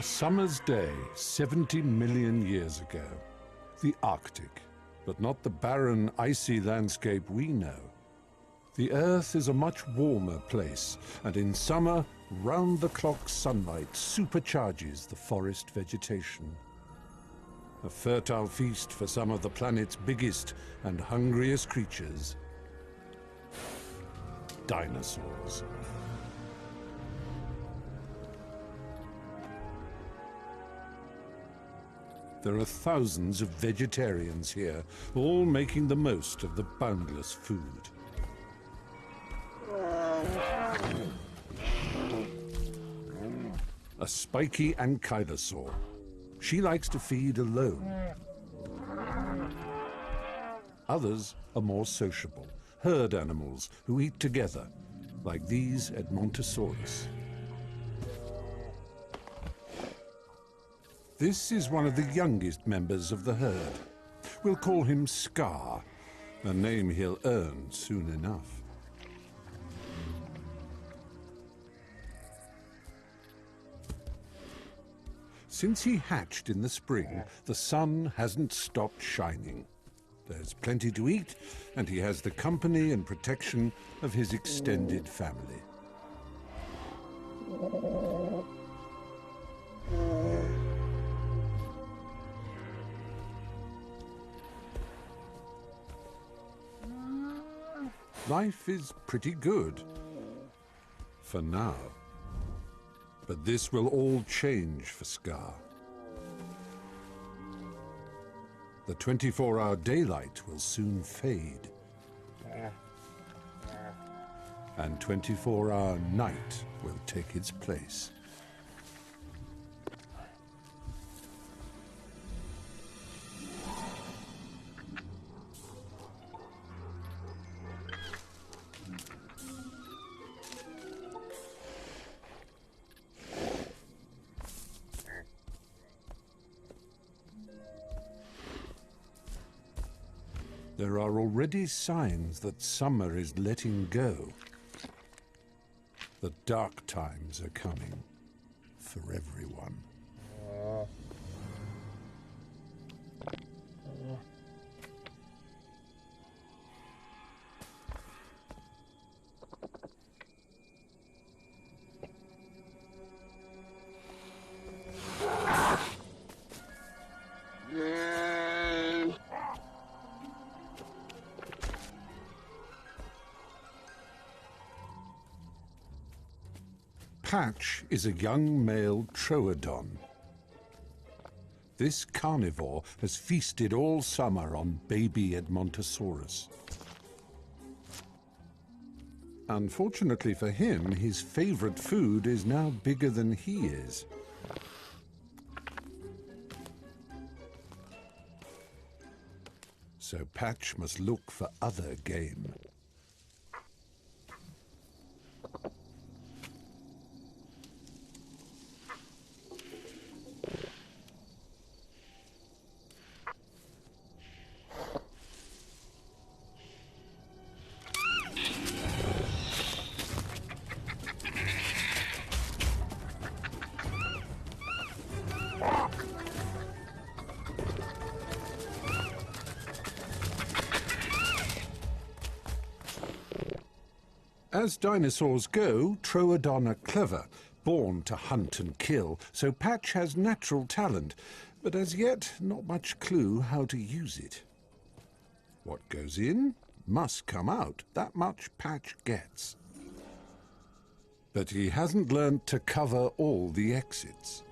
A summer's day 70 million years ago. The Arctic, but not the barren, icy landscape we know. The Earth is a much warmer place, and in summer, round-the-clock sunlight supercharges the forest vegetation. A fertile feast for some of the planet's biggest and hungriest creatures, dinosaurs. There are thousands of vegetarians here, all making the most of the boundless food. A spiky ankylosaur. She likes to feed alone. Others are more sociable, herd animals who eat together, like these Edmontosaurus. This is one of the youngest members of the herd. We'll call him Scar, a name he'll earn soon enough. Since he hatched in the spring, the sun hasn't stopped shining. There's plenty to eat, and he has the company and protection of his extended family. Life is pretty good, for now. But this will all change for Scar. The 24-hour daylight will soon fade. And 24-hour night will take its place. There are already signs that summer is letting go. The dark times are coming for everyone. Patch is a young male troodon. This carnivore has feasted all summer on baby Edmontosaurus. Unfortunately for him, his favorite food is now bigger than he is. So Patch must look for other game. As dinosaurs go, troodon are clever, born to hunt and kill, so Patch has natural talent, but as yet not much clue how to use it. What goes in must come out, that much Patch gets. But he hasn't learned to cover all the exits.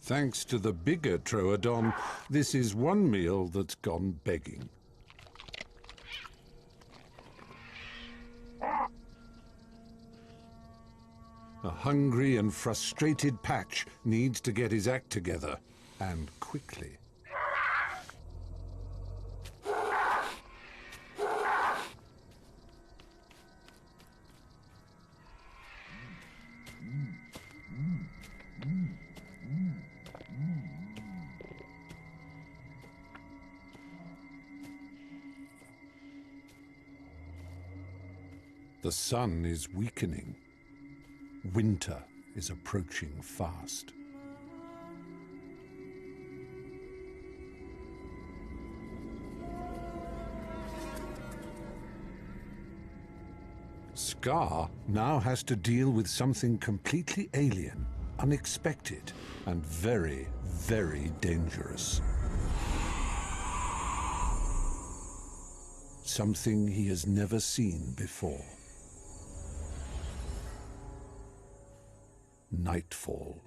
Thanks to the bigger troodon, this is one meal that's gone begging. A hungry and frustrated Patch needs to get his act together, and quickly. The sun is weakening. Winter is approaching fast. Scar now has to deal with something completely alien, unexpected, and very, very dangerous. Something he has never seen before. Nightfall.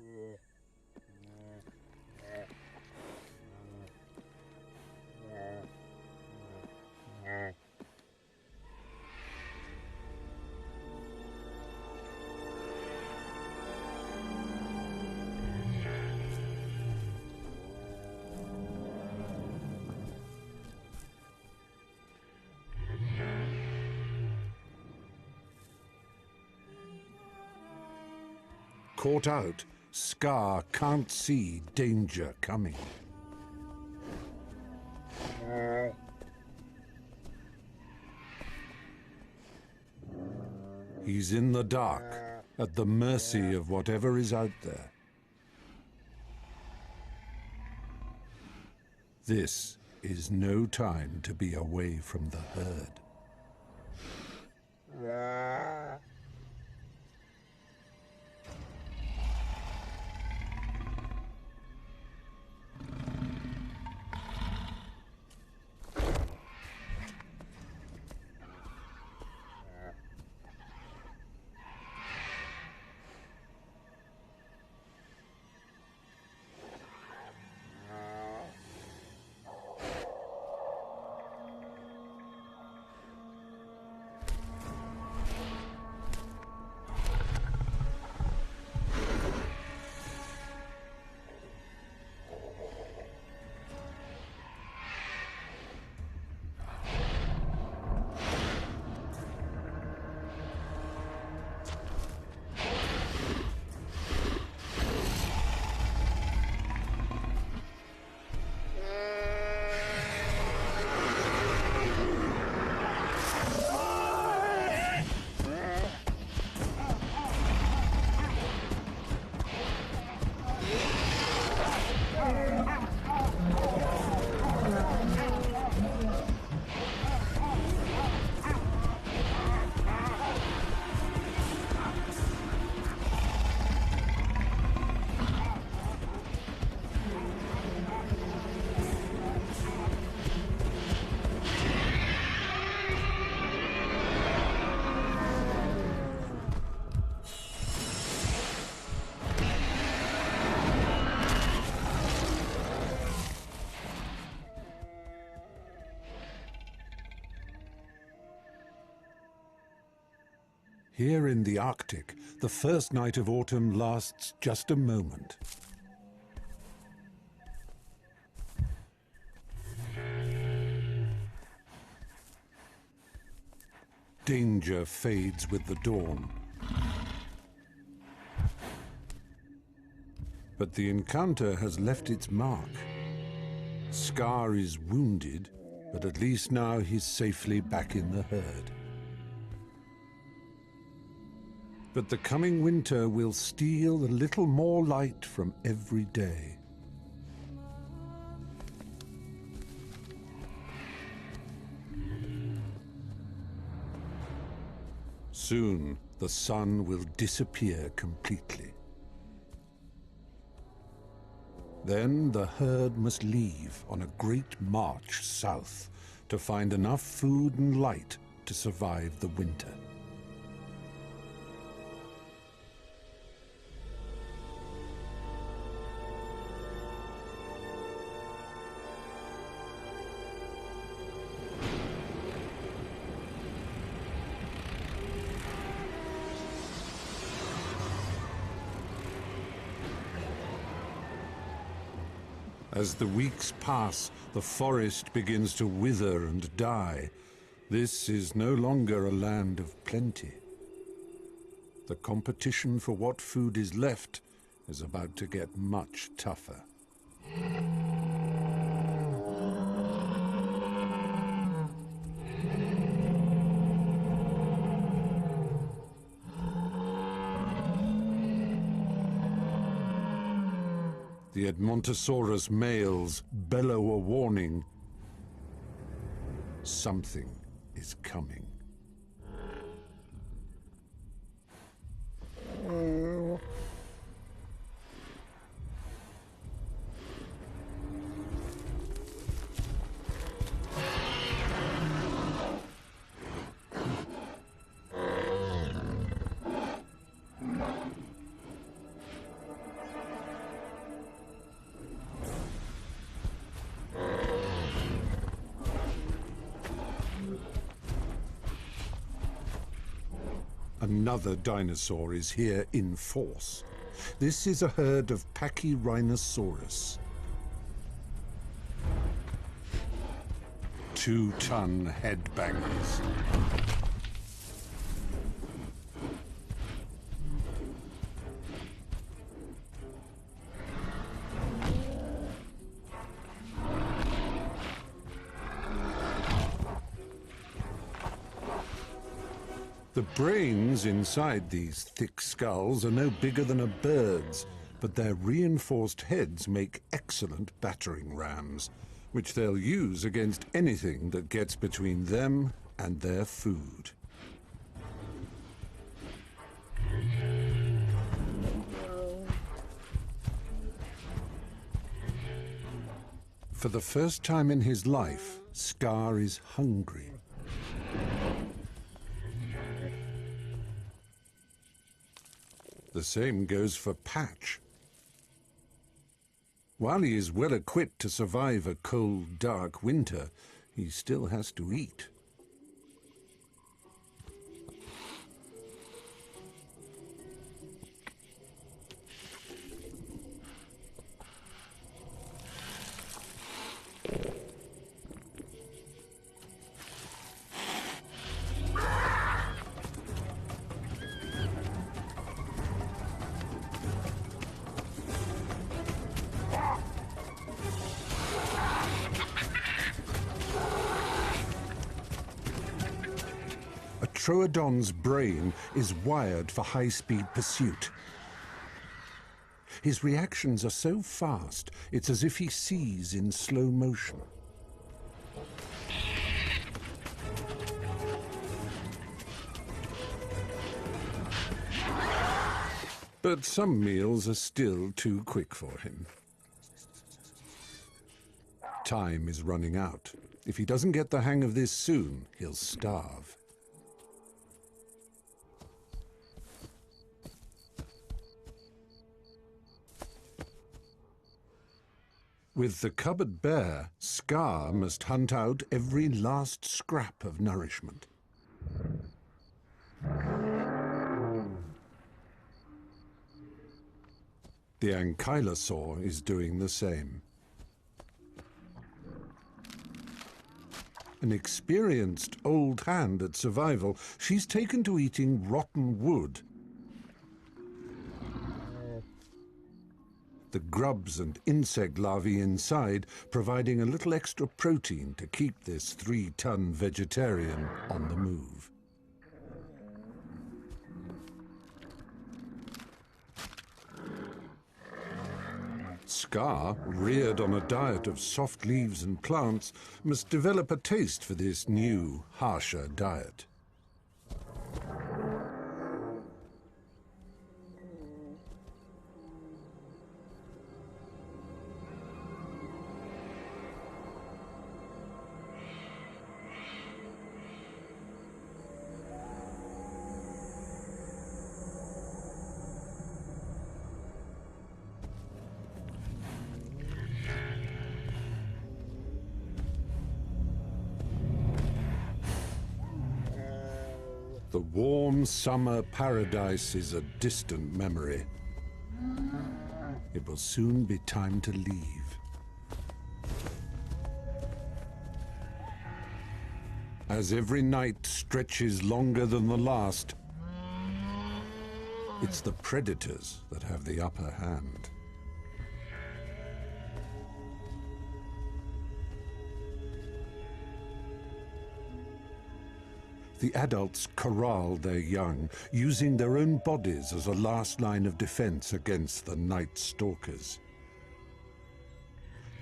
Caught out, Scar can't see danger coming. He's in the dark, at the mercy of whatever is out there. This is no time to be away from the herd. Here in the Arctic, the first night of autumn lasts just a moment. Danger fades with the dawn. But the encounter has left its mark. Scar is wounded, but at least now he's safely back in the herd. But the coming winter will steal a little more light from every day. Soon, the sun will disappear completely. Then the herd must leave on a great march south to find enough food and light to survive the winter. As the weeks pass, the forest begins to wither and die. This is no longer a land of plenty. The competition for what food is left is about to get much tougher. The Edmontosaurus males bellow a warning. Something is coming. Another dinosaur is here in force. This is a herd of Pachyrhinosaurus. 2-ton headbangers. The brains inside these thick skulls are no bigger than a bird's, but their reinforced heads make excellent battering rams, which they'll use against anything that gets between them and their food. For the first time in his life, Scar is hungry. The same goes for Patch. While he is well equipped to survive a cold, dark winter, he still has to eat. Troodon's brain is wired for high-speed pursuit. His reactions are so fast, it's as if he sees in slow motion. But some meals are still too quick for him. Time is running out. If he doesn't get the hang of this soon, he'll starve. With the cupboard bare, Scar must hunt out every last scrap of nourishment. The ankylosaur is doing the same. An experienced old hand at survival, she's taken to eating rotten wood. The grubs and insect larvae inside providing a little extra protein to keep this 3-ton vegetarian on the move. Scar, reared on a diet of soft leaves and plants, must develop a taste for this new, harsher diet. The warm summer paradise is a distant memory. It will soon be time to leave. As every night stretches longer than the last, it's the predators that have the upper hand. The adults corral their young, using their own bodies as a last line of defense against the night stalkers.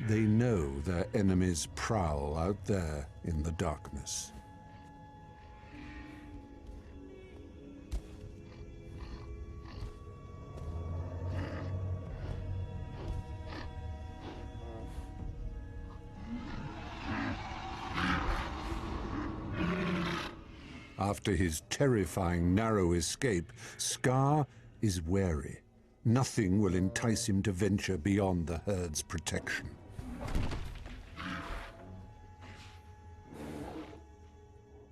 They know their enemies prowl out there in the darkness. After his terrifying narrow escape, Scar is wary. Nothing will entice him to venture beyond the herd's protection.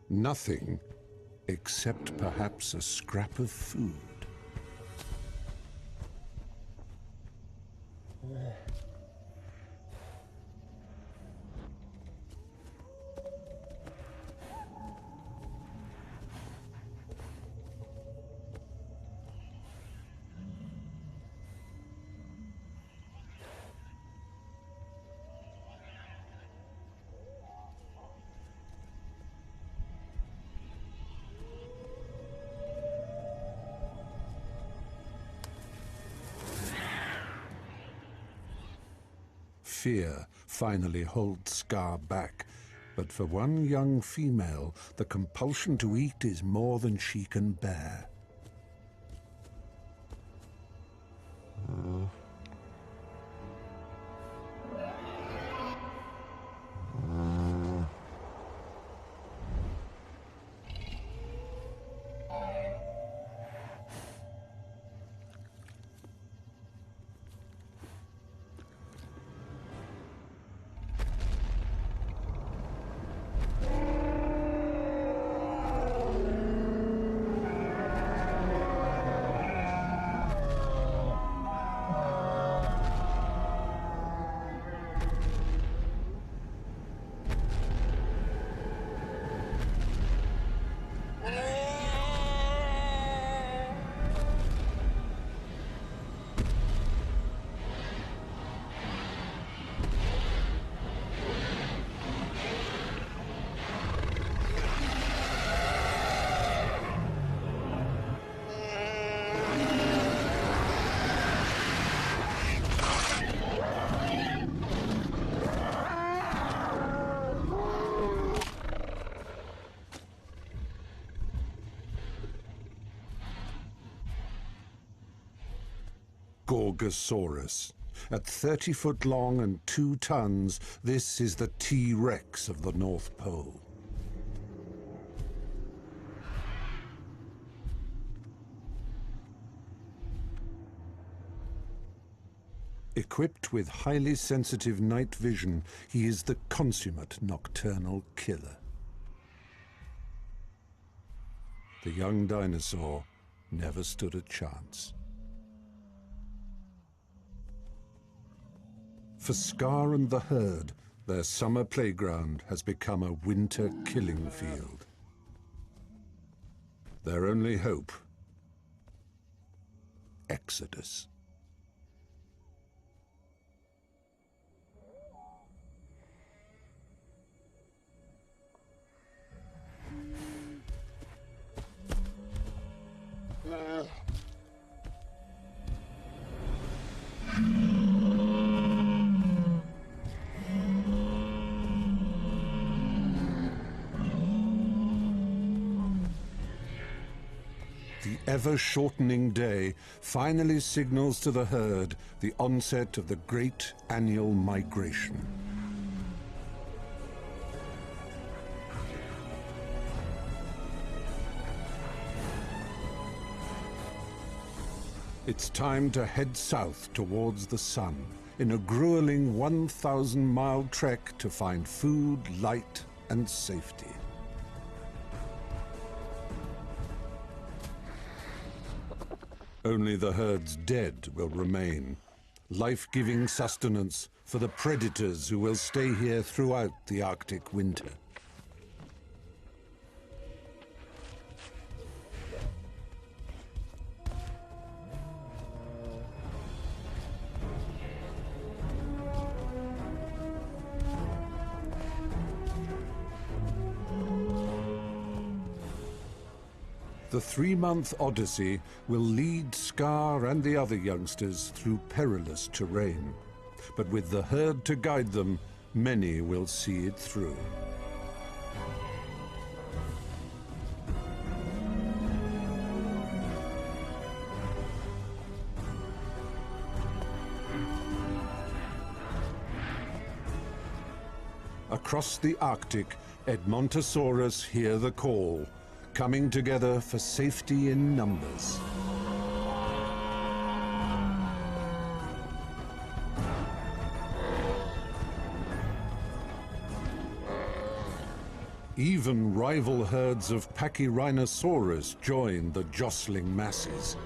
Nothing except perhaps a scrap of food. Fear finally holds Scar back, but for one young female, the compulsion to eat is more than she can bear. Gorgosaurus. At 30 foot long and 2 tons, this is the T-Rex of the North Pole. Equipped with highly sensitive night vision, he is the consummate nocturnal killer. The young dinosaur never stood a chance. For Scar and the herd, their summer playground has become a winter killing field. Their only hope, exodus. The ever-shortening day finally signals to the herd the onset of the great annual migration. It's time to head south towards the sun, in a grueling 1,000-mile trek to find food, light, and safety. Only the herd's dead will remain, life-giving sustenance for the predators who will stay here throughout the Arctic winter. The 3-month odyssey will lead Scar and the other youngsters through perilous terrain. But with the herd to guide them, many will see it through. Across the Arctic, Edmontosaurus hear the call, coming together for safety in numbers. Even rival herds of Pachyrhinosaurus join the jostling masses.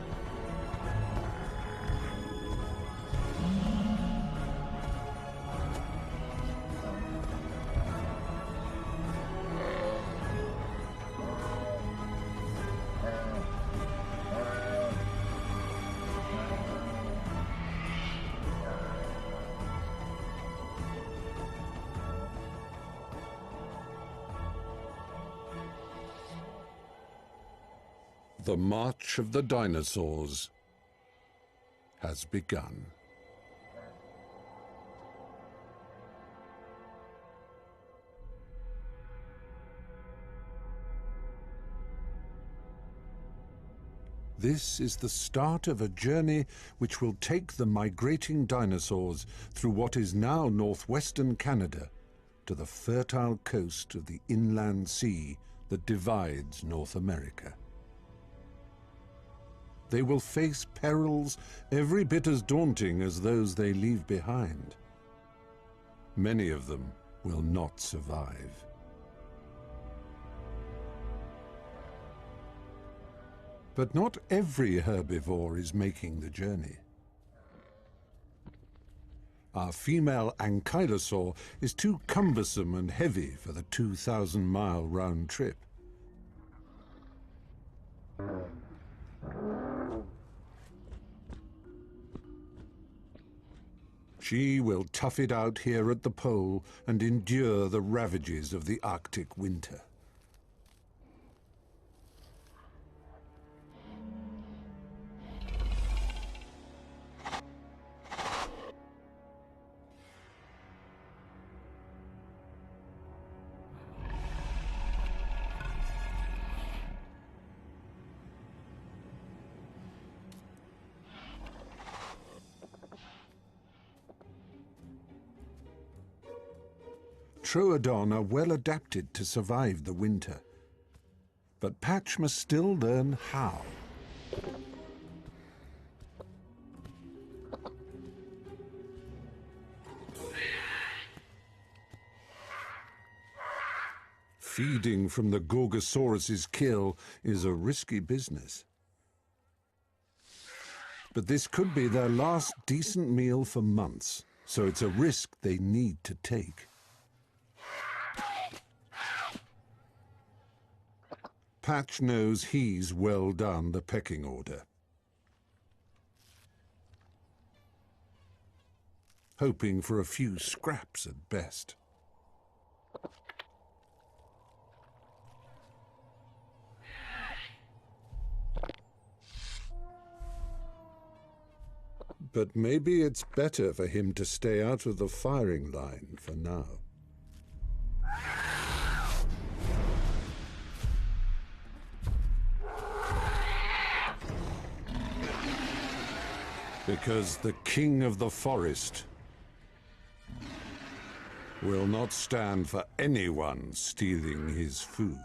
The march of the dinosaurs has begun. This is the start of a journey which will take the migrating dinosaurs through what is now northwestern Canada to the fertile coast of the inland sea that divides North America. They will face perils every bit as daunting as those they leave behind. Many of them will not survive. But not every herbivore is making the journey. Our female ankylosaur is too cumbersome and heavy for the 2,000-mile round trip. She will tough it out here at the pole and endure the ravages of the Arctic winter. Troodon are well adapted to survive the winter, but Patch must still learn how. Feeding from the Gorgosaurus's kill is a risky business. But this could be their last decent meal for months, so it's a risk they need to take. Patch knows he's well done the pecking order. Hoping for a few scraps at best. But maybe it's better for him to stay out of the firing line for now. Because the king of the forest will not stand for anyone stealing his food.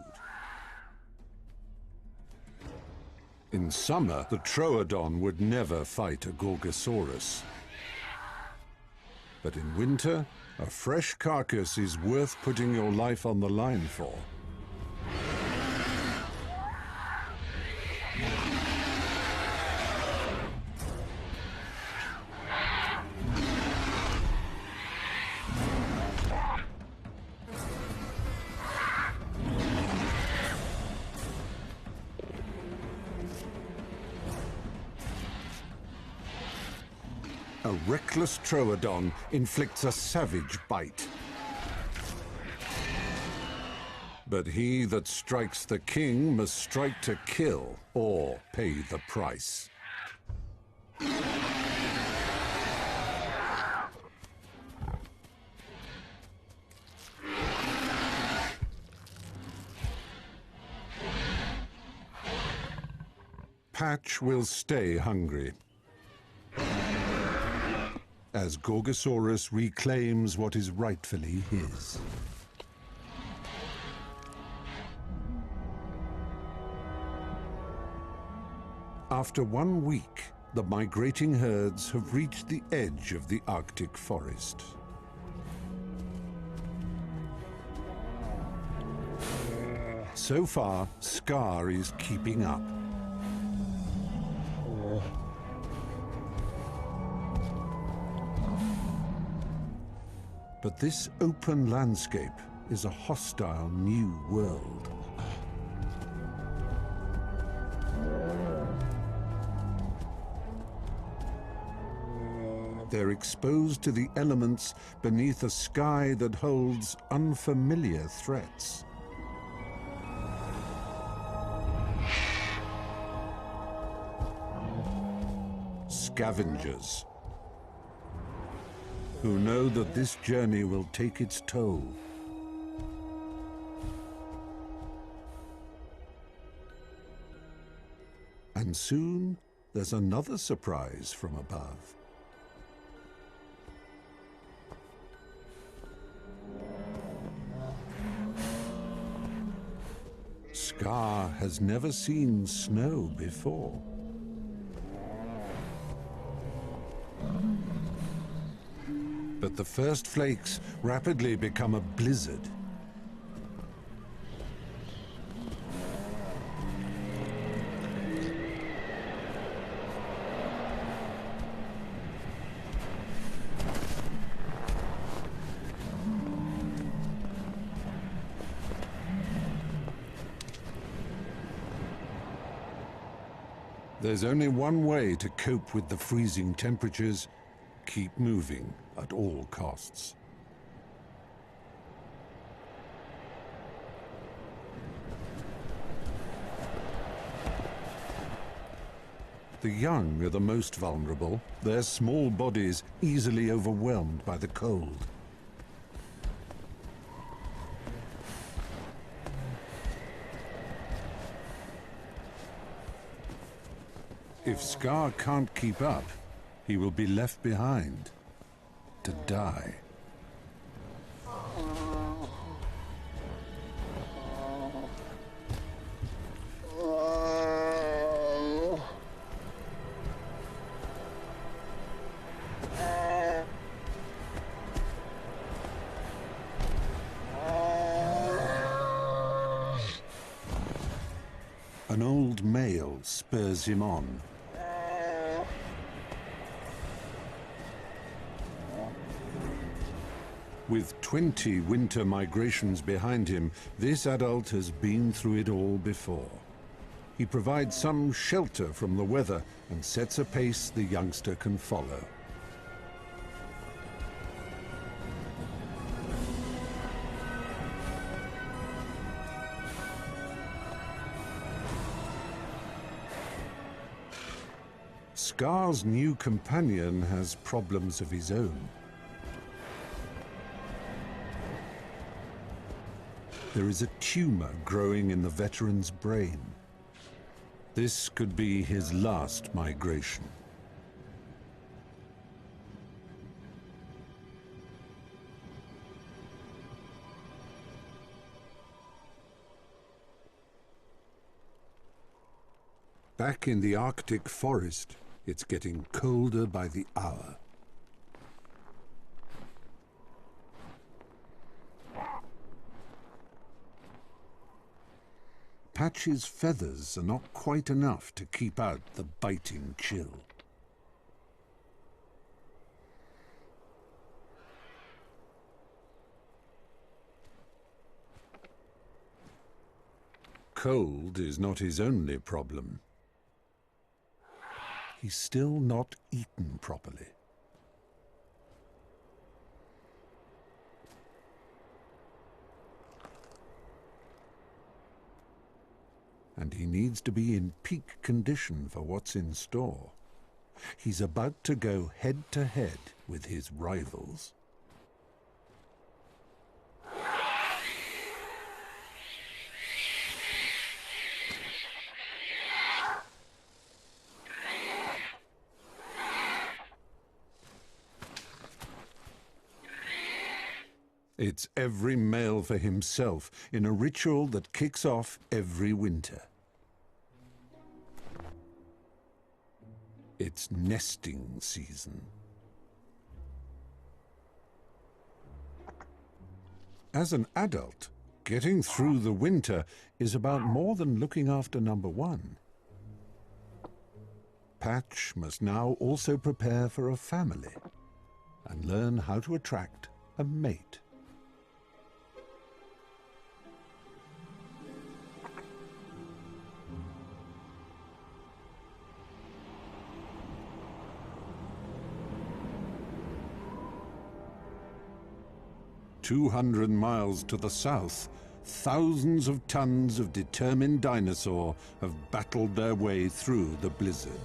In summer, the Troodon would never fight a Gorgosaurus. But in winter, a fresh carcass is worth putting your life on the line for. A reckless Troodon inflicts a savage bite. But he that strikes the king must strike to kill or pay the price. Patch will stay hungry as Gorgosaurus reclaims what is rightfully his. After 1 week, the migrating herds have reached the edge of the Arctic forest. So far, Scar is keeping up. But this open landscape is a hostile new world. They're exposed to the elements beneath a sky that holds unfamiliar threats. Scavengers, who know that this journey will take its toll. And soon, there's another surprise from above. Scar has never seen snow before. But the first flakes rapidly become a blizzard. There's only one way to cope with the freezing temperatures: keep moving at all costs. The young are the most vulnerable, their small bodies easily overwhelmed by the cold. If Scar can't keep up, he will be left behind to die. An old male spurs him on. With 20 winter migrations behind him, this adult has been through it all before. He provides some shelter from the weather and sets a pace the youngster can follow. Scar's new companion has problems of his own. There is a tumor growing in the veteran's brain. This could be his last migration. Back in the Arctic forest, it's getting colder by the hour. Patch's feathers are not quite enough to keep out the biting chill. Cold is not his only problem. He's still not eaten properly. And he needs to be in peak condition for what's in store. He's about to go head-to-head with his rivals. It's every male for himself in a ritual that kicks off every winter. It's nesting season. As an adult, getting through the winter is about more than looking after number one. Patch must now also prepare for a family and learn how to attract a mate. "200 miles to the south, thousands of tons of determined dinosaur have battled their way through the blizzard.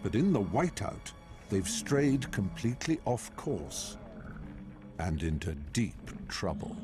But in the whiteout, they've strayed completely off course and into deep trouble.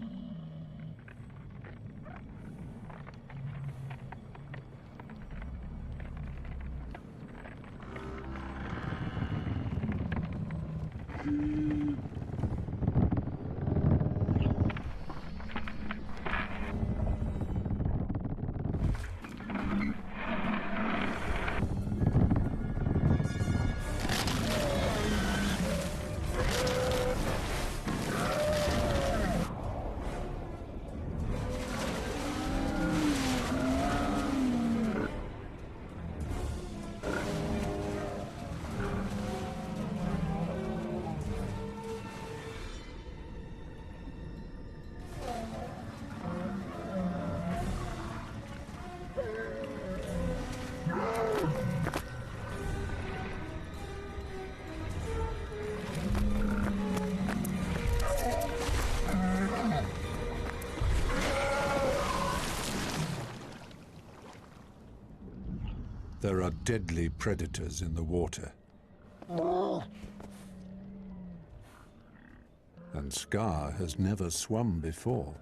There are deadly predators in the water. And Scar has never swum before.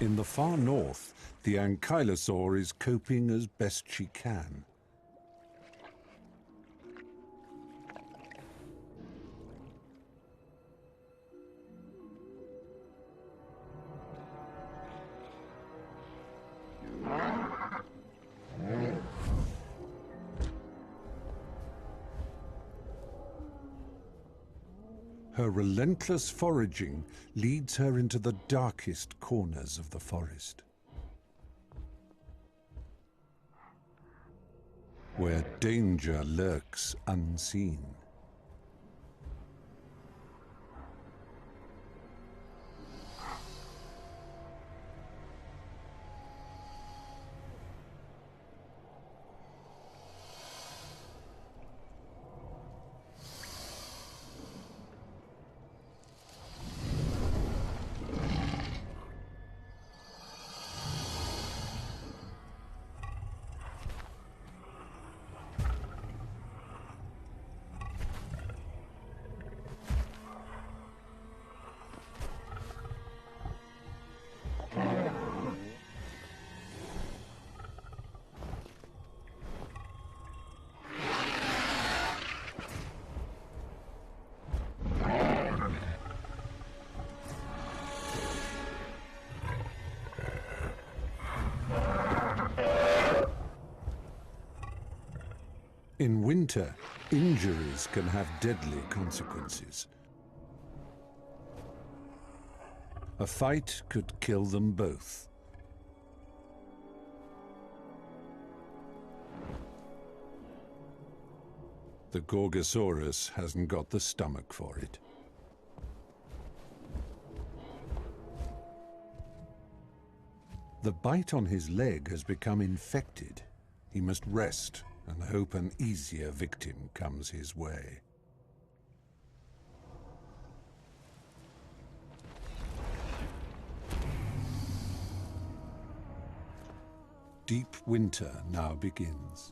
In the far north, the ankylosaur is coping as best she can. Her relentless foraging leads her into the darkest corners of the forest, where danger lurks unseen. In winter, injuries can have deadly consequences. A fight could kill them both. The Gorgosaurus hasn't got the stomach for it. The bite on his leg has become infected. He must rest and hope an easier victim comes his way. Deep winter now begins.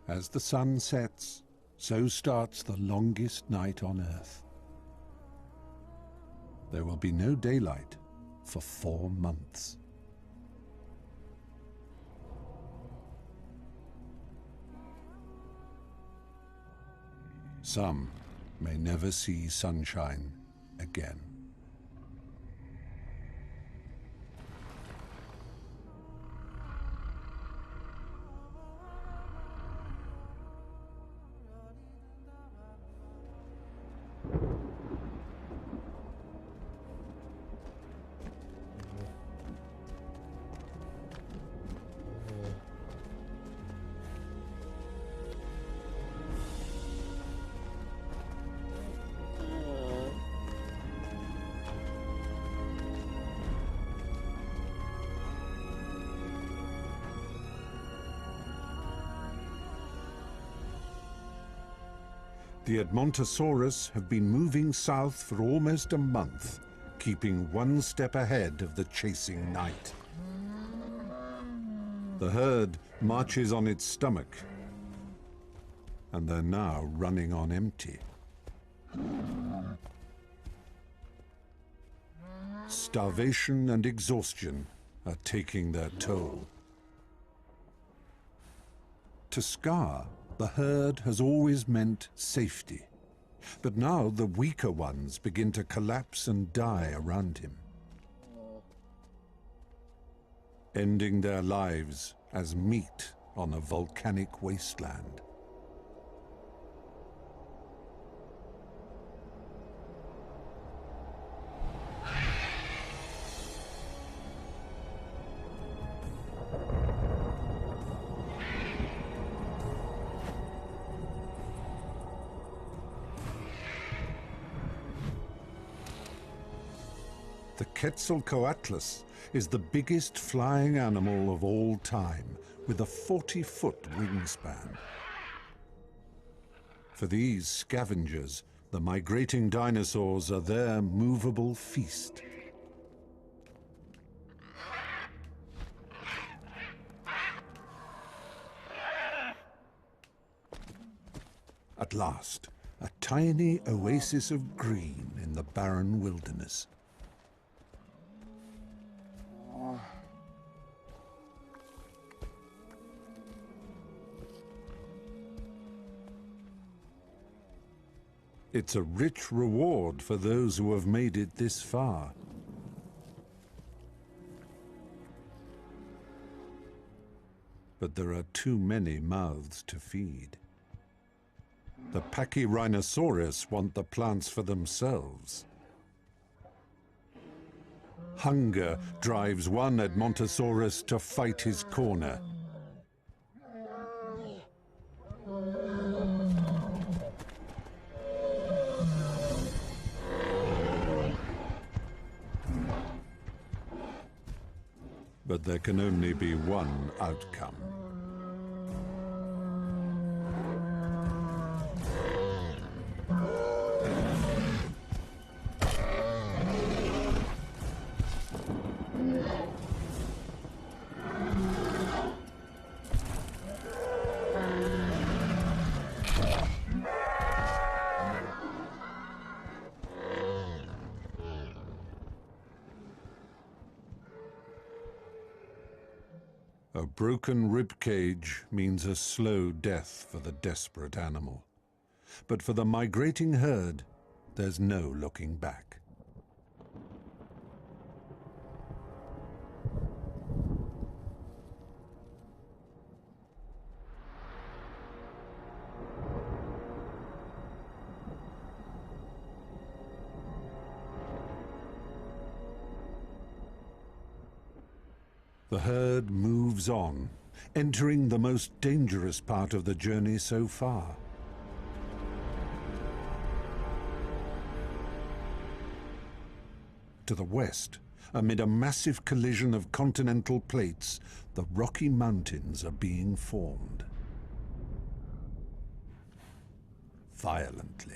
As the sun sets, so starts the longest night on Earth. There will be no daylight for 4 months. Some may never see sunshine again. The Edmontosaurus have been moving south for almost a month, keeping one step ahead of the chasing night. The herd marches on its stomach, and they're now running on empty. Starvation and exhaustion are taking their toll. To Scar, the herd has always meant safety, but now the weaker ones begin to collapse and die around him, ending their lives as meat on a volcanic wasteland. The Quetzalcoatlus is the biggest flying animal of all time, with a 40-foot wingspan. For these scavengers, the migrating dinosaurs are their movable feast. At last, a tiny oasis of green in the barren wilderness. It's a rich reward for those who have made it this far. But there are too many mouths to feed. The Pachyrhinosaurus want the plants for themselves. Hunger drives one Edmontosaurus to fight his corner. But there can only be one outcome. A broken rib cage means a slow death for the desperate animal. But for the migrating herd, there's no looking back. The herd moves on, entering the most dangerous part of the journey so far. To the west, amid a massive collision of continental plates, the Rocky Mountains are being formed. Violently.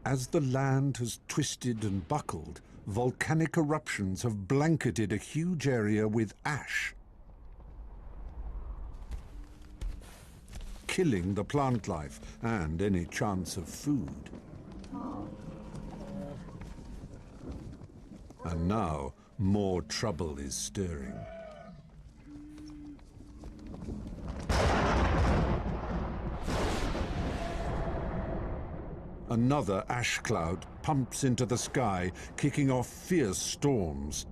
As the land has twisted and buckled, volcanic eruptions have blanketed a huge area with ash, killing the plant life and any chance of food. And now, more trouble is stirring. Another ash cloud pumps into the sky, kicking off fierce storms.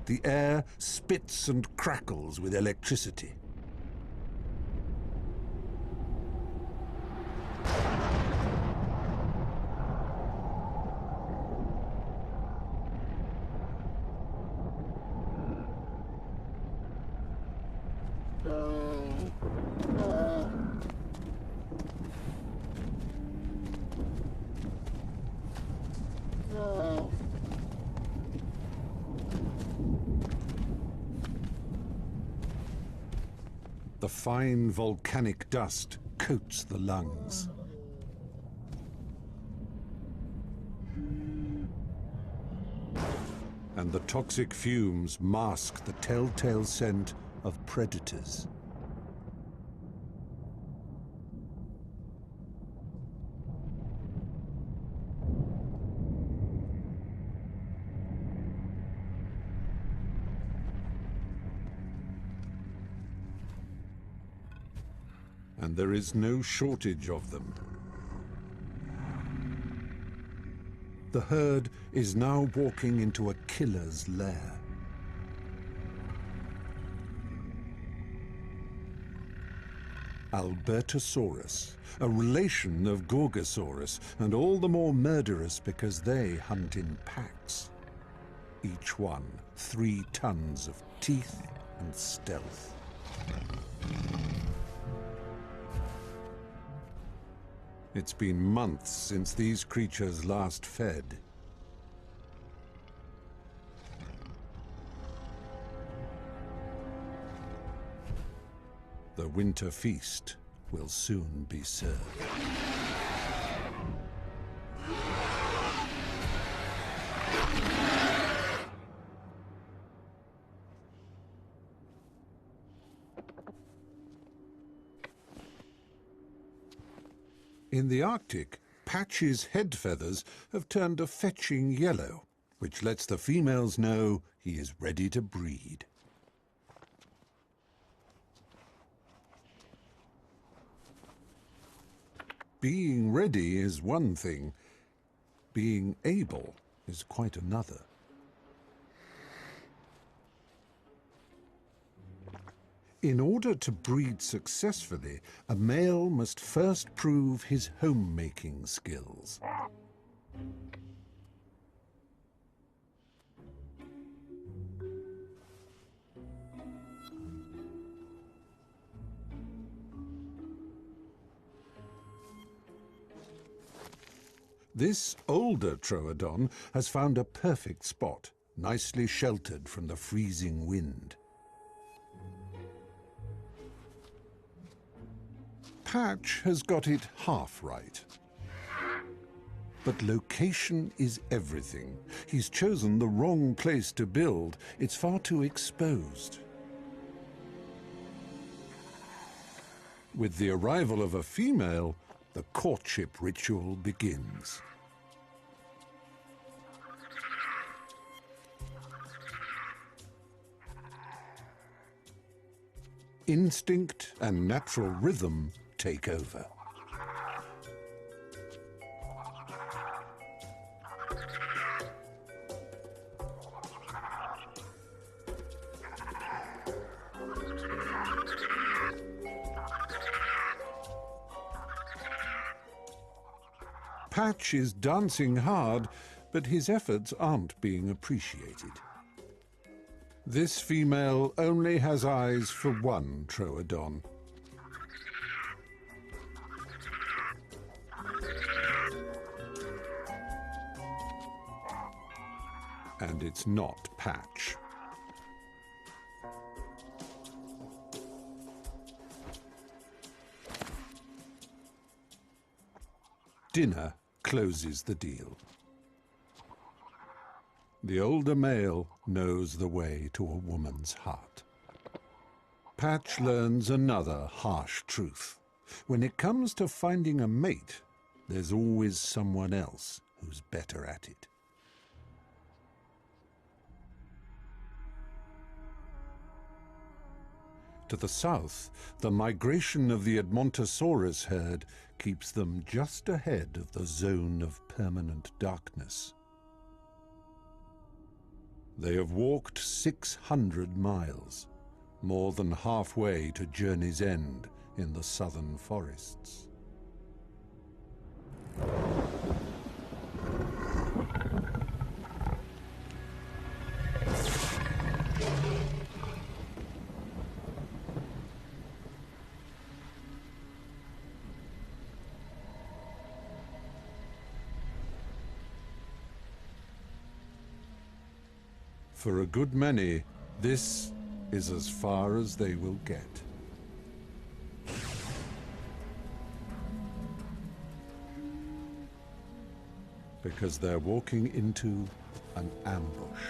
The air spits and crackles with electricity. The fine volcanic dust coats the lungs. And the toxic fumes mask the telltale scent of predators. And there is no shortage of them. The herd is now walking into a killer's lair. Albertosaurus, a relation of Gorgosaurus, and all the more murderous because they hunt in packs. Each one 3 tons of teeth and stealth. It's been months since these creatures last fed. The winter feast will soon be served. In the Arctic, Patch's head feathers have turned a fetching yellow, which lets the females know he is ready to breed. Being ready is one thing. Being able is quite another. In order to breed successfully, a male must first prove his homemaking skills. This older troodon has found a perfect spot, nicely sheltered from the freezing wind. Patch has got it half right. But location is everything. He's chosen the wrong place to build. It's far too exposed. With the arrival of a female, the courtship ritual begins. Instinct and natural rhythm take over. Patch is dancing hard, but his efforts aren't being appreciated. This female only has eyes for one troodon. And it's not Patch. Dinner closes the deal. The older male knows the way to a woman's heart. Patch learns another harsh truth. When it comes to finding a mate, there's always someone else who's better at it. To the south, the migration of the Edmontosaurus herd keeps them just ahead of the zone of permanent darkness. They have walked 600 miles, more than halfway to journey's end in the southern forests. For a good many, this is as far as they will get. Because they're walking into an ambush.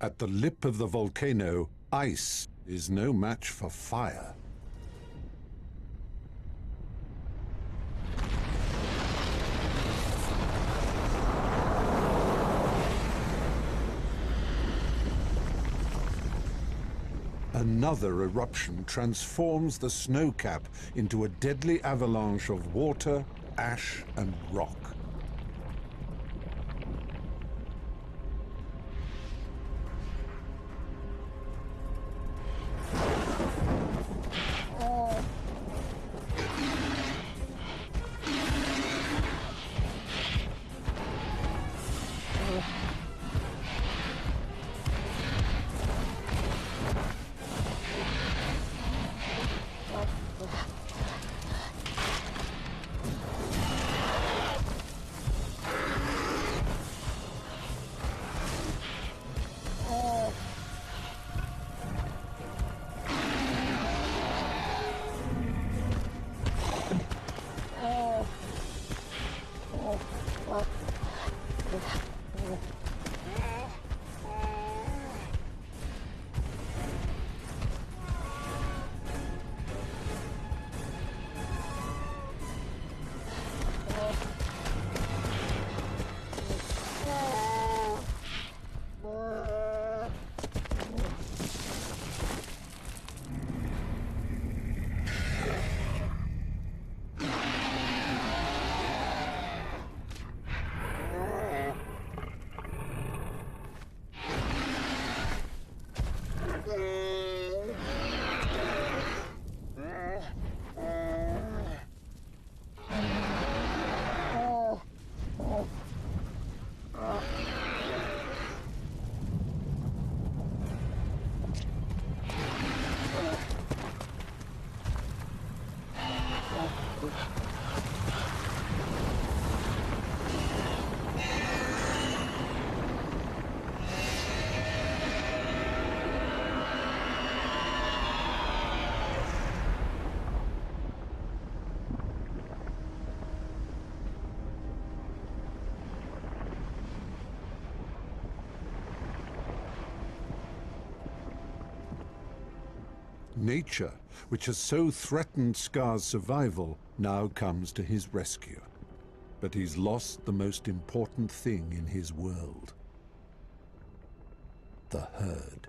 At the lip of the volcano, ice is no match for fire. Another eruption transforms the snow cap into a deadly avalanche of water, ash, and rock. Nature, which has so threatened Scar's survival, now comes to his rescue. But he's lost the most important thing in his world: the herd.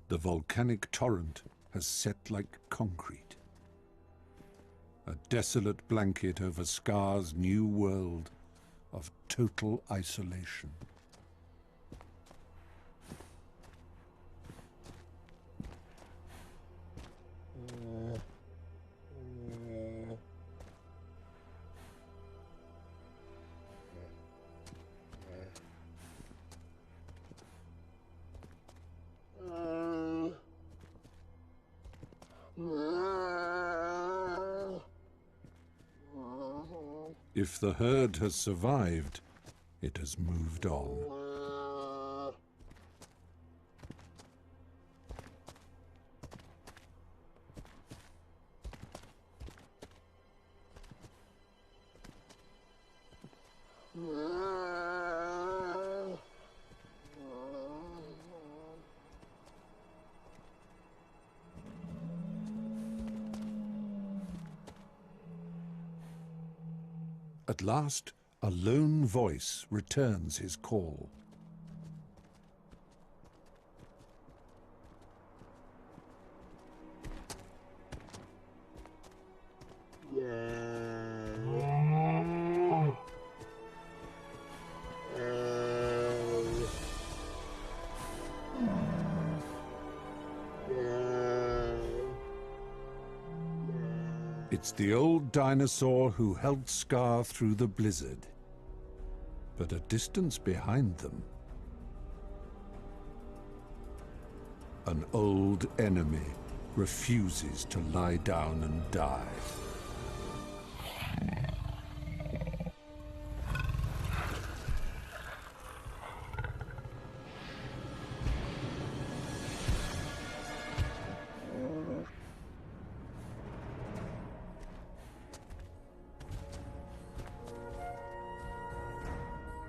The volcanic torrent has set like concrete. A desolate blanket over Scar's new world of total isolation. If the herd has survived, it has moved on. At last, a lone voice returns his call. It's the old dinosaur who held Scar through the blizzard. But a distance behind them, an old enemy refuses to lie down and die.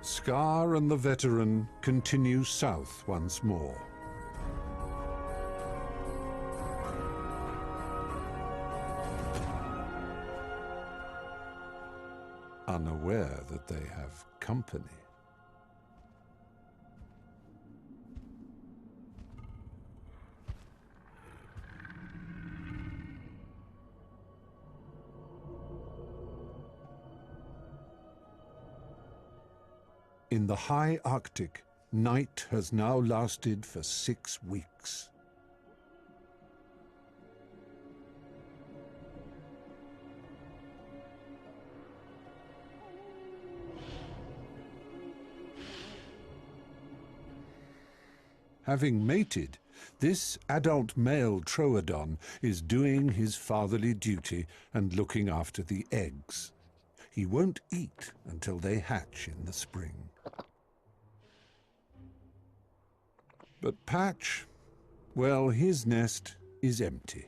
Scar and the veteran continue south once more. Unaware that they have company. In the high Arctic, night has now lasted for 6 weeks. Having mated, this adult male troodon is doing his fatherly duty and looking after the eggs. He won't eat until they hatch in the spring. But Patch, well, his nest is empty.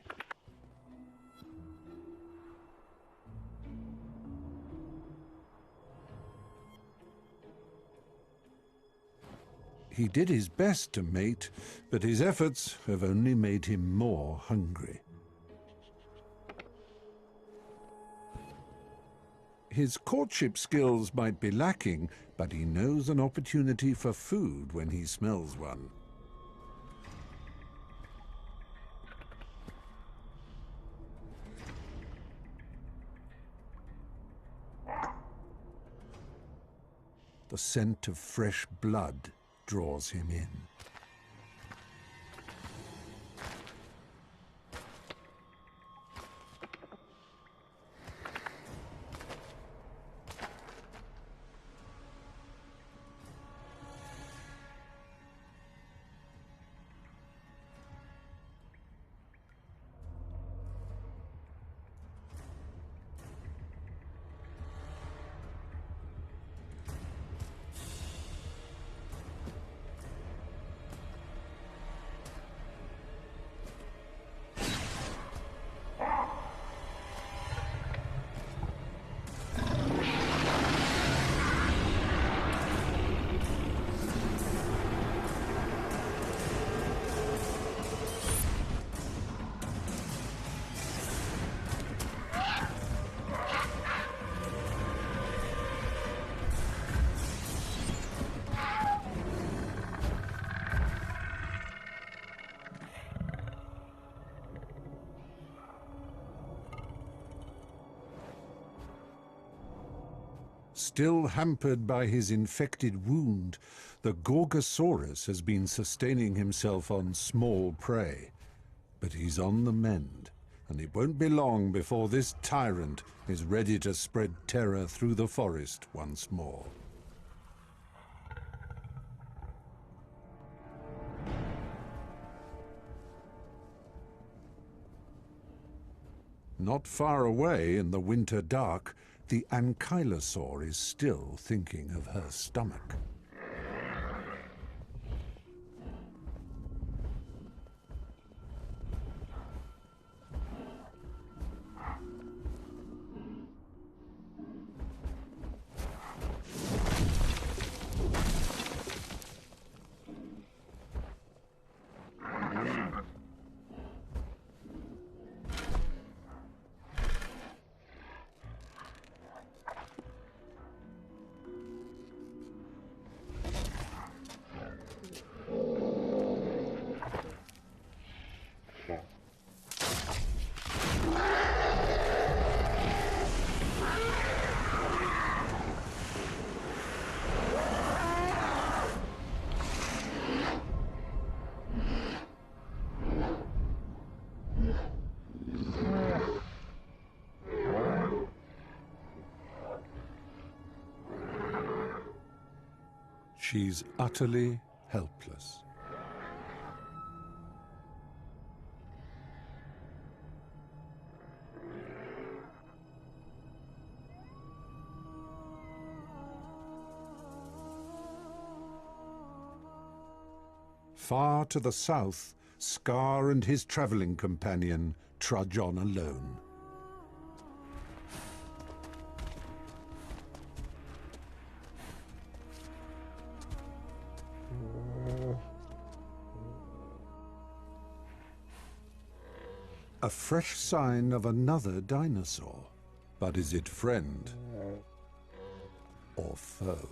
He did his best to mate, but his efforts have only made him more hungry. His courtship skills might be lacking, but he knows an opportunity for food when he smells one. The scent of fresh blood draws him in. Still hampered by his infected wound, the Gorgosaurus has been sustaining himself on small prey. But he's on the mend, and it won't be long before this tyrant is ready to spread terror through the forest once more. Not far away in the winter dark, the ankylosaur is still thinking of her stomach. She's utterly helpless. Far to the south, Scar and his traveling companion trudge on alone. A fresh sign of another dinosaur. But is it friend or foe?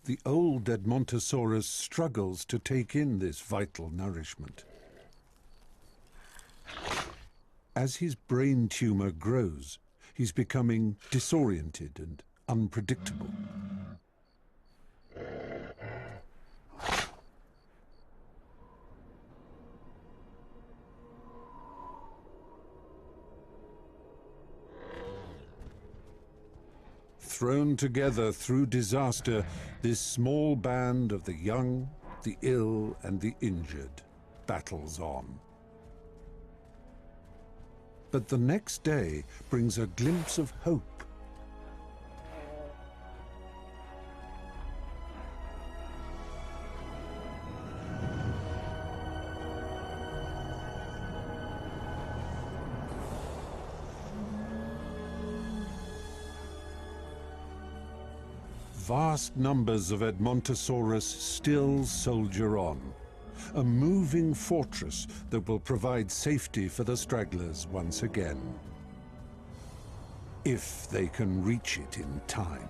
The old Edmontosaurus struggles to take in this vital nourishment. As his brain tumor grows, he's becoming disoriented and unpredictable. Thrown together through disaster, this small band of the young, the ill, and the injured battles on. But the next day brings a glimpse of hope. Vast numbers of Edmontosaurus still soldier on, a moving fortress that will provide safety for the stragglers once again. If they can reach it in time.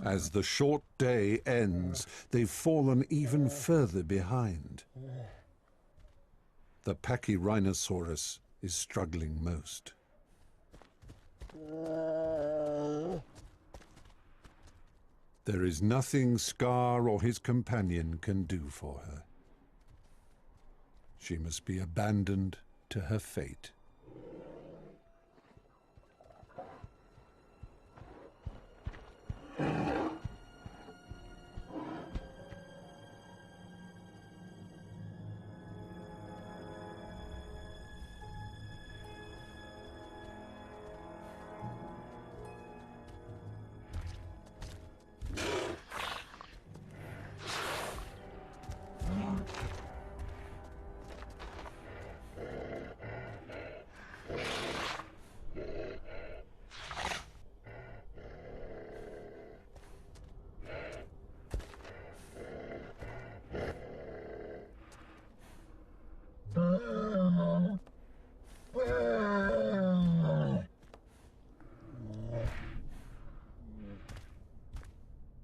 As the short day ends, they've fallen even further behind. The Pachyrhinosaurus is struggling most. There is nothing Scar or his companion can do for her. She must be abandoned to her fate.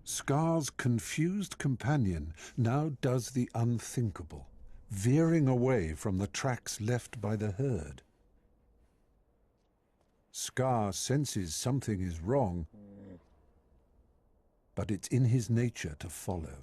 Scar's confused companion now does the unthinkable, veering away from the tracks left by the herd. Scar senses something is wrong, but it's in his nature to follow.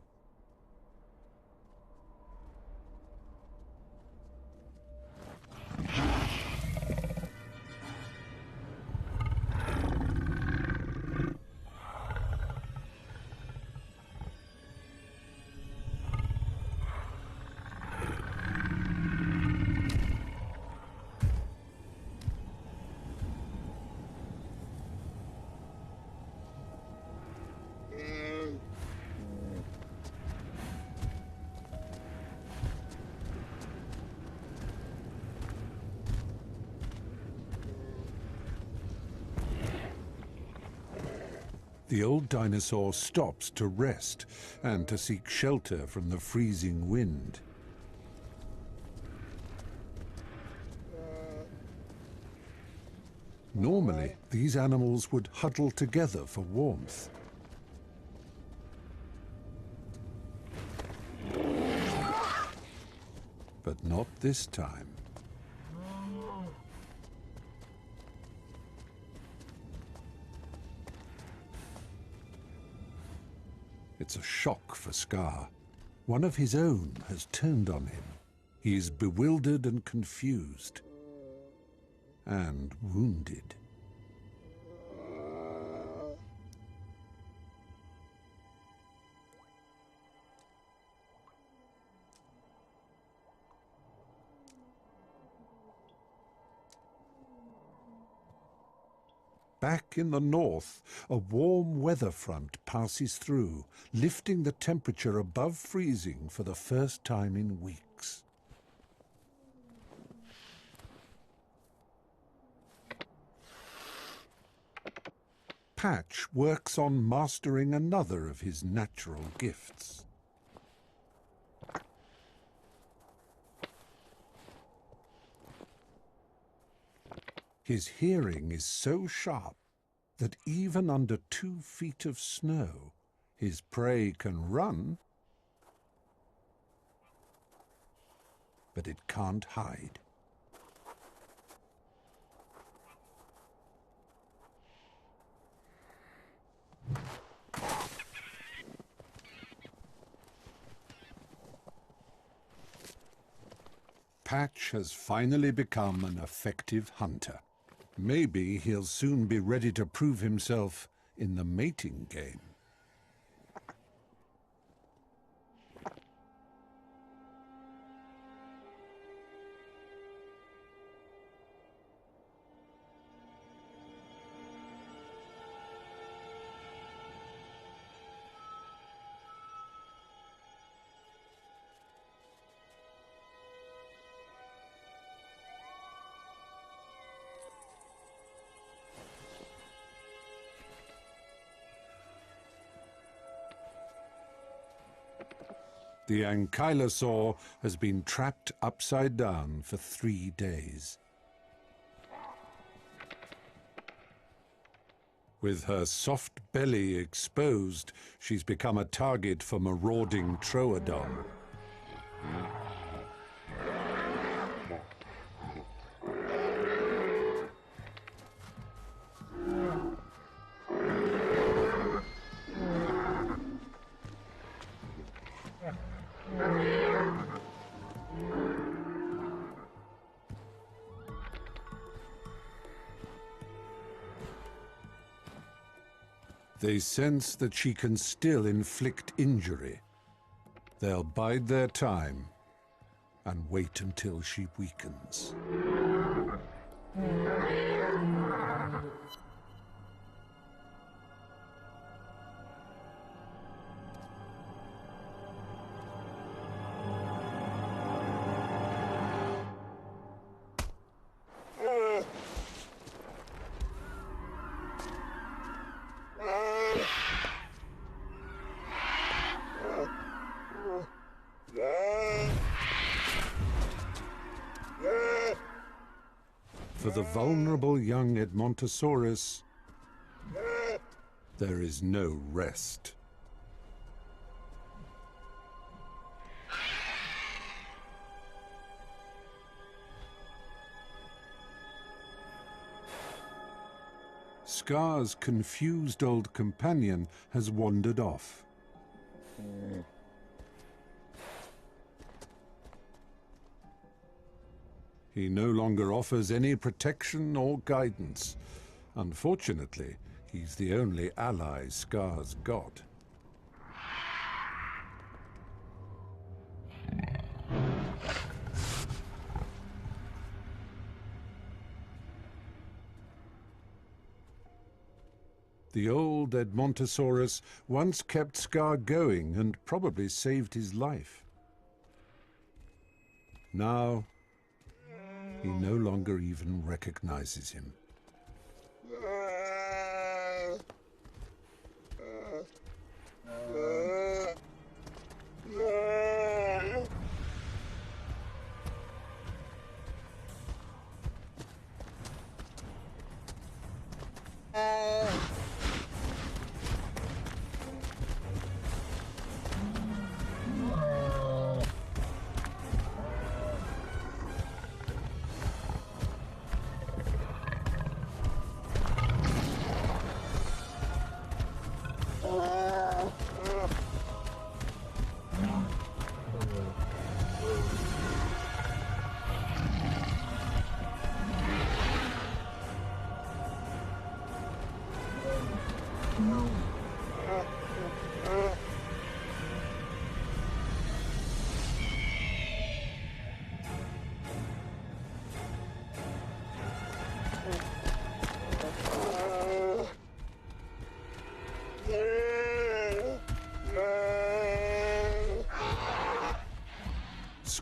The old dinosaur stops to rest and to seek shelter from the freezing wind. Normally, these animals would huddle together for warmth. But not this time. It's a shock for Scar. One of his own has turned on him. He is bewildered and confused. And wounded. back in the north, a warm weather front passes through, lifting the temperature above freezing for the first time in weeks. Patch works on mastering another of his natural gifts. His hearing is so sharp that even under 2 feet of snow, his prey can run, but it can't hide. Patch has finally become an effective hunter. Maybe he'll soon be ready to prove himself in the mating game. The ankylosaur has been trapped upside down for 3 days. With her soft belly exposed, she's become a target for marauding troodon. They sense that she can still inflict injury. They'll bide their time and wait until she weakens. For the vulnerable young Edmontosaurus, there is no rest. Scar's confused old companion has wandered off. He no longer offers any protection or guidance. Unfortunately, he's the only ally Scar's got. The old Edmontosaurus once kept Scar going and probably saved his life. Now, he no longer even recognizes him.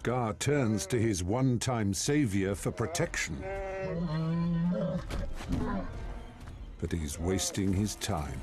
Scar turns to his one-time savior for protection. But he's wasting his time.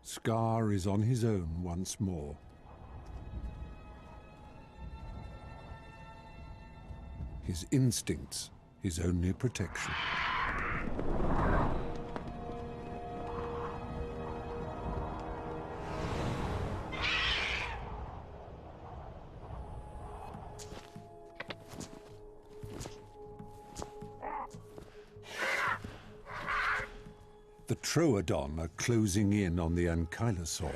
Scar is on his own once more. His instincts, his only protection. The Troodon are closing in on the ankylosaur.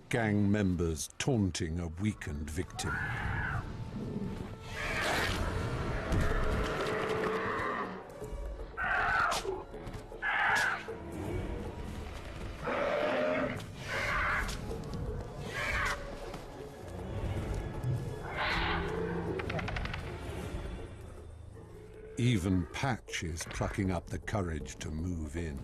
Gang members taunting a weakened victim. Even Patch is plucking up the courage to move in.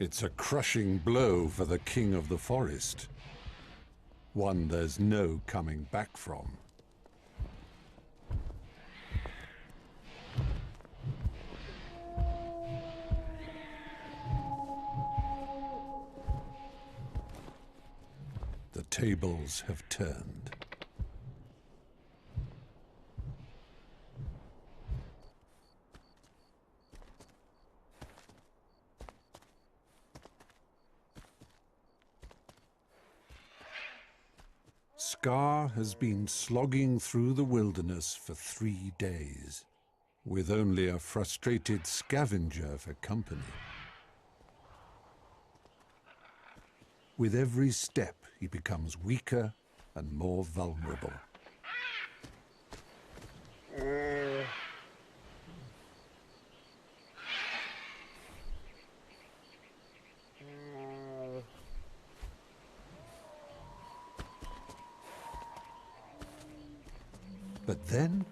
It's a crushing blow for the king of the forest. one there's no coming back from. The tables have turned. Scar has been slogging through the wilderness for 3 days, with only a frustrated scavenger for company. With every step, he becomes weaker and more vulnerable. But then,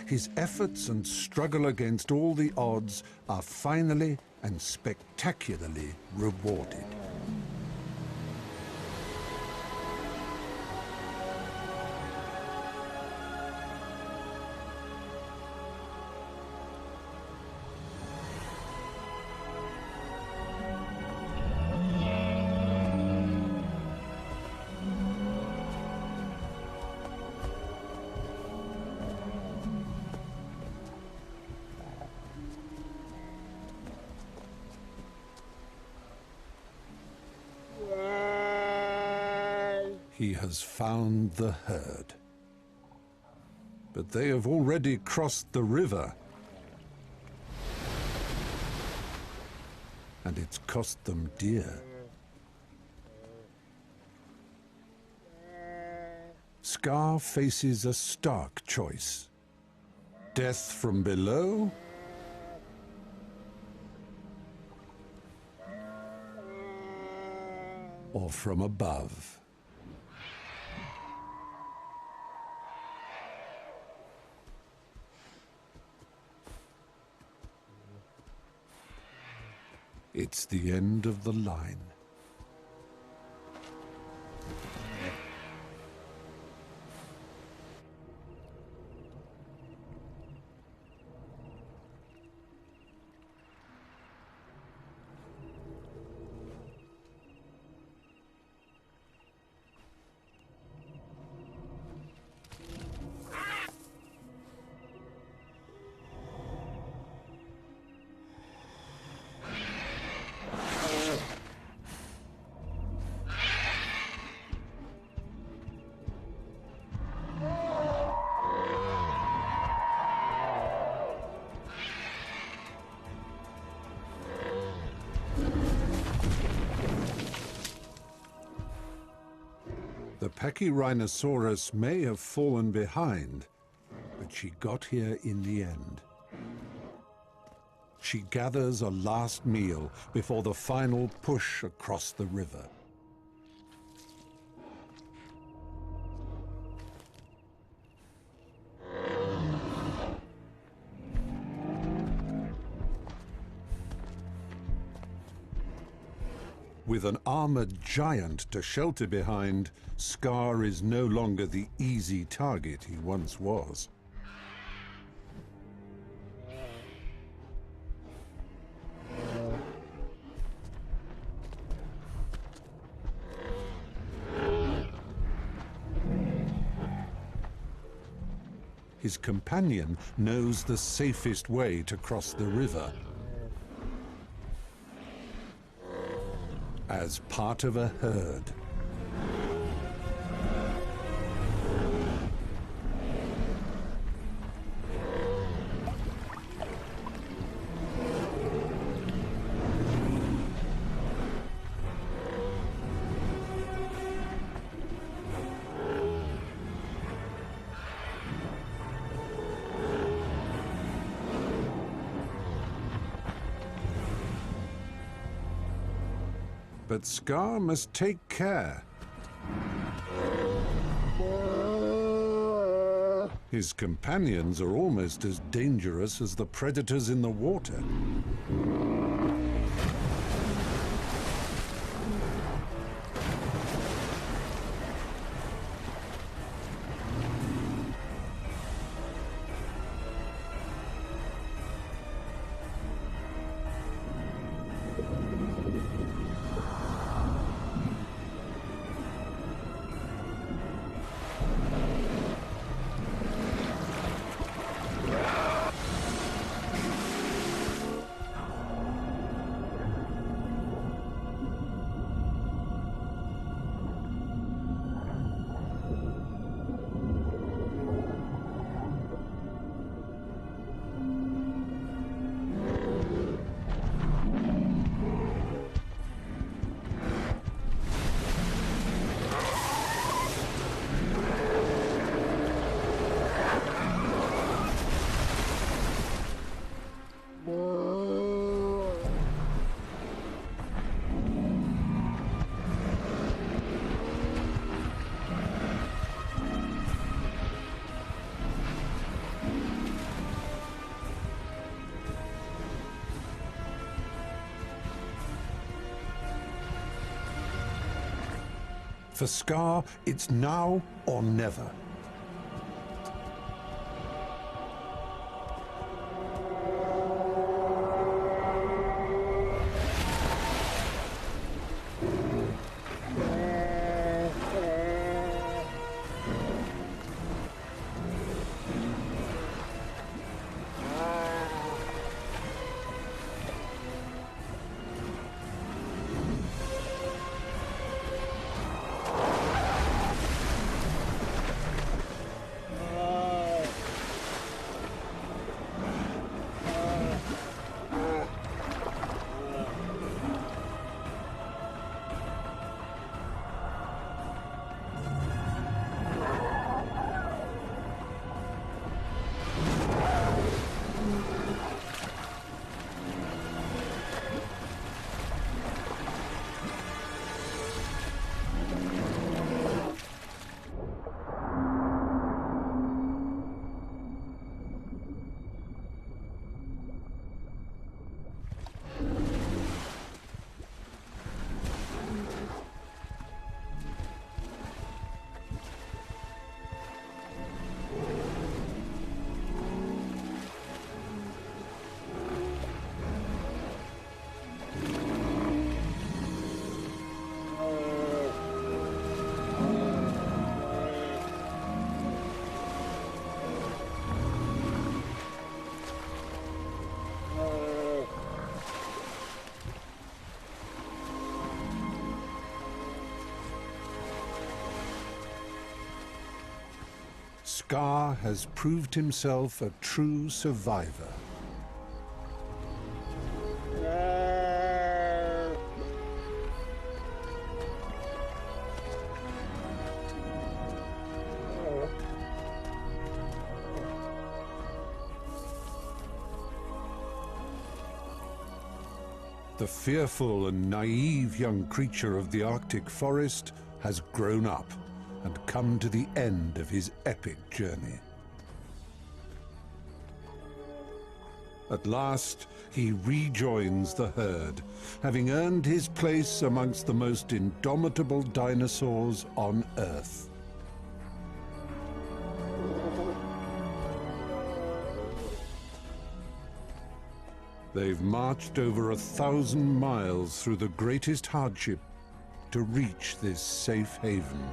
his efforts and struggle against all the odds are finally and spectacularly rewarded. He has found the herd. But they have already crossed the river. And it's cost them dear. Scar faces a stark choice. Death from below, or from above. It's the end of the line. The Pachyrhinosaurus may have fallen behind, but she got here in the end. She gathers a last meal before the final push across the river. With an armored giant to shelter behind, Scar is no longer the easy target he once was. His companion knows the safest way to cross the river. As part of a herd. But Scar must take care. His companions are almost as dangerous as the predators in the water. For Scar, it's now or never. Scar has proved himself a true survivor. The fearful and naive young creature of the Arctic forest has grown up and come to the end of his epic journey. At last, he rejoins the herd, having earned his place amongst the most indomitable dinosaurs on Earth. They've marched over 1,000 miles through the greatest hardship to reach this safe haven.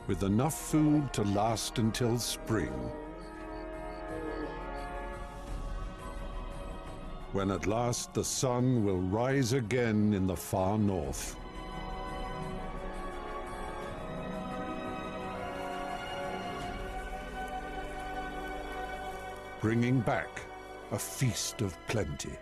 With enough food to last until spring, when at last the sun will rise again in the far north. Bringing back a feast of plenty.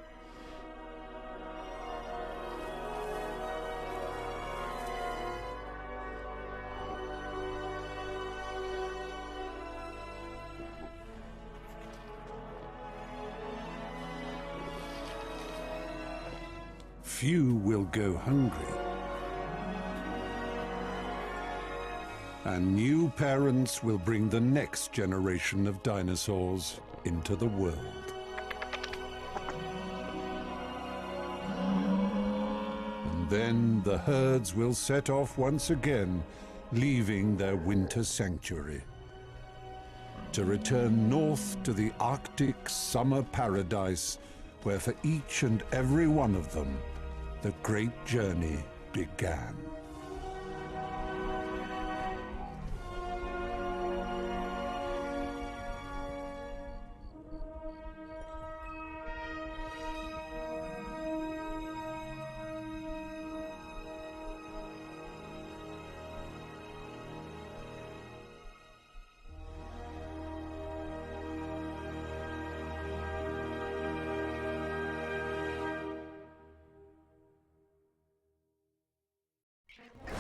Few will go hungry, and new parents will bring the next generation of dinosaurs into the world. And then the herds will set off once again, leaving their winter sanctuary, to return north to the Arctic summer paradise, where for each and every one of them, the great journey began.